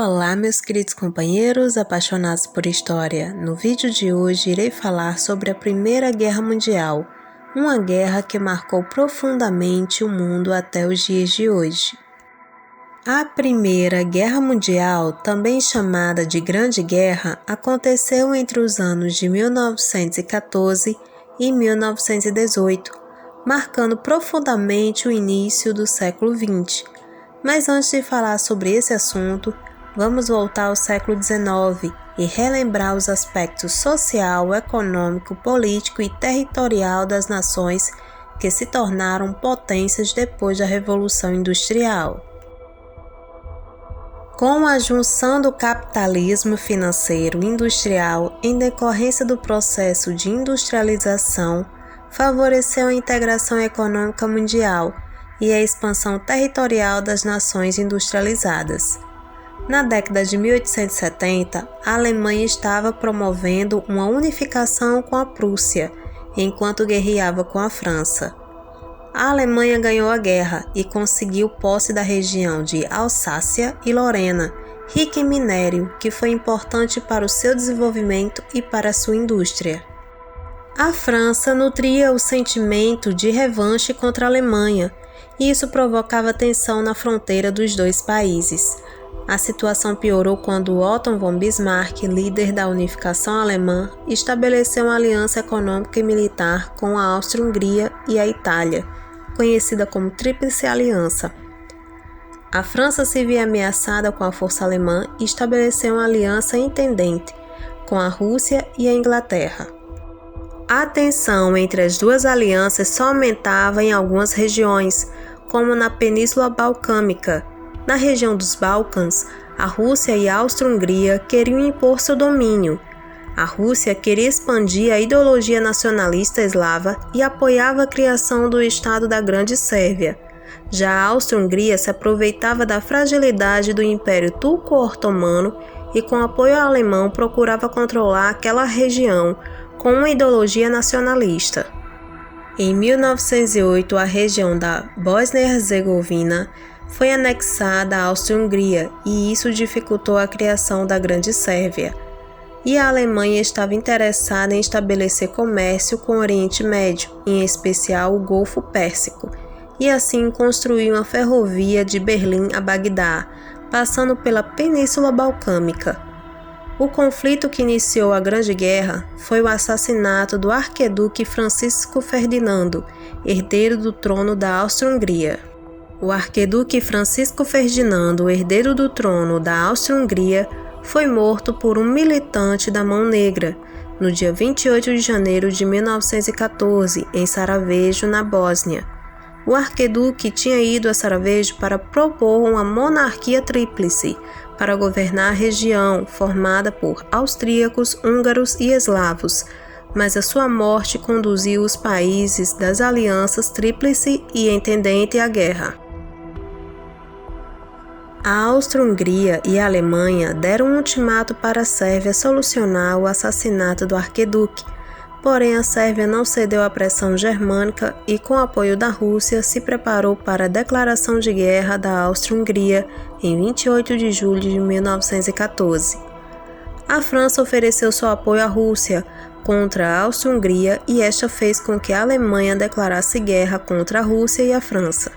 Olá, meus queridos companheiros apaixonados por história. No vídeo de hoje irei falar sobre a Primeira Guerra Mundial, uma guerra que marcou profundamente o mundo até os dias de hoje. A Primeira Guerra Mundial, também chamada de Grande Guerra, aconteceu entre os anos de 1914 e 1918, marcando profundamente o início do século XX. Mas antes de falar sobre esse assunto, vamos voltar ao século XIX e relembrar os aspectos social, econômico, político e territorial das nações que se tornaram potências depois da Revolução Industrial. Com a junção do capitalismo financeiro industrial em decorrência do processo de industrialização, favoreceu a integração econômica mundial e a expansão territorial das nações industrializadas. Na década de 1870, a Alemanha estava promovendo uma unificação com a Prússia, enquanto guerreava com a França. A Alemanha ganhou a guerra e conseguiu posse da região de Alsácia e Lorena, rica em minério, que foi importante para o seu desenvolvimento e para a sua indústria. A França nutria o sentimento de revanche contra a Alemanha, e isso provocava tensão na fronteira dos dois países. A situação piorou quando Otto von Bismarck, líder da unificação alemã, estabeleceu uma aliança econômica e militar com a Áustria-Hungria e a Itália, conhecida como Tríplice Aliança. A França se via ameaçada com a força alemã e estabeleceu uma aliança intendente com a Rússia e a Inglaterra. A tensão entre as duas alianças só aumentava em algumas regiões, como na Península Balcânica. Na região dos Balcãs, a Rússia e a Áustria-Hungria queriam impor seu domínio. A Rússia queria expandir a ideologia nacionalista eslava e apoiava a criação do Estado da Grande Sérvia. Já a Áustria-Hungria se aproveitava da fragilidade do Império Turco-Otomano e, com apoio alemão, procurava controlar aquela região com uma ideologia nacionalista. Em 1908, a região da Bósnia-Herzegovina foi anexada à Áustria-Hungria e isso dificultou a criação da Grande Sérvia. E a Alemanha estava interessada em estabelecer comércio com o Oriente Médio, em especial o Golfo Pérsico, e assim construir uma ferrovia de Berlim a Bagdá, passando pela Península Balcânica. O conflito que iniciou a Grande Guerra foi o assassinato do arquiduque Francisco Ferdinando, herdeiro do trono da Áustria-Hungria. O arquiduque Francisco Ferdinando, herdeiro do trono da Áustria-Hungria, foi morto por um militante da Mão Negra, no dia 28 de janeiro de 1914, em Sarajevo, na Bósnia. O arquiduque tinha ido a Sarajevo para propor uma monarquia tríplice, para governar a região, formada por austríacos, húngaros e eslavos, mas a sua morte conduziu os países das alianças tríplice e intendente à guerra. A Áustria-Hungria e a Alemanha deram um ultimato para a Sérvia solucionar o assassinato do arquiduque, porém a Sérvia não cedeu à pressão germânica e, com o apoio da Rússia, se preparou para a declaração de guerra da Áustria-Hungria em 28 de julho de 1914. A França ofereceu seu apoio à Rússia contra a Áustria-Hungria e esta fez com que a Alemanha declarasse guerra contra a Rússia e a França.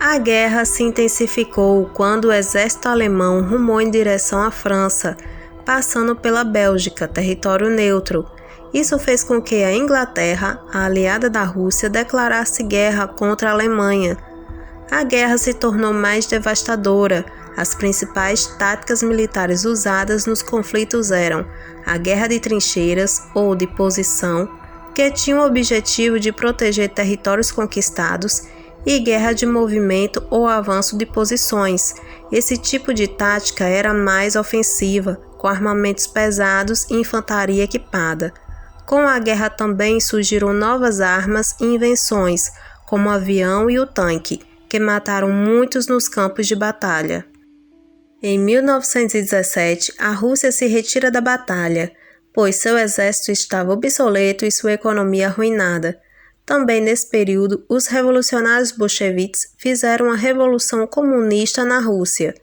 A guerra se intensificou quando o exército alemão rumou em direção à França, passando pela Bélgica, território neutro. Isso fez com que a Inglaterra, a aliada da Rússia, declarasse guerra contra a Alemanha. A guerra se tornou mais devastadora. As principais táticas militares usadas nos conflitos eram a guerra de trincheiras ou de posição, que tinha o objetivo de proteger territórios conquistados, e guerra de movimento ou avanço de posições. Esse tipo de tática era mais ofensiva, com armamentos pesados e infantaria equipada. Com a guerra também surgiram novas armas e invenções, como o avião e o tanque, que mataram muitos nos campos de batalha. Em 1917, a Rússia se retira da batalha, pois seu exército estava obsoleto e sua economia arruinada. Também nesse período, os revolucionários bolcheviques fizeram a Revolução Comunista na Rússia.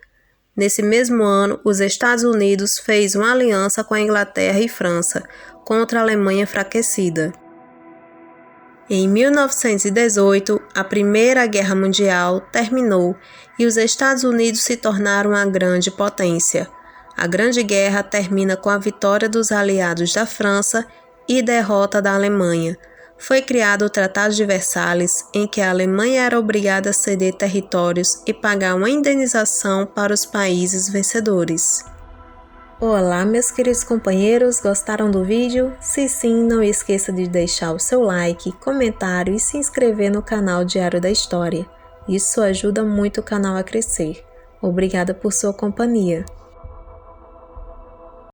Nesse mesmo ano, os Estados Unidos fez uma aliança com a Inglaterra e França contra a Alemanha enfraquecida. Em 1918, a Primeira Guerra Mundial terminou e os Estados Unidos se tornaram uma grande potência. A Grande Guerra termina com a vitória dos aliados da França e derrota da Alemanha. Foi criado o Tratado de Versalhes, em que a Alemanha era obrigada a ceder territórios e pagar uma indenização para os países vencedores. Olá, meus queridos companheiros, gostaram do vídeo? Se sim, não esqueça de deixar o seu like, comentário e se inscrever no canal Diário da História. Isso ajuda muito o canal a crescer. Obrigada por sua companhia.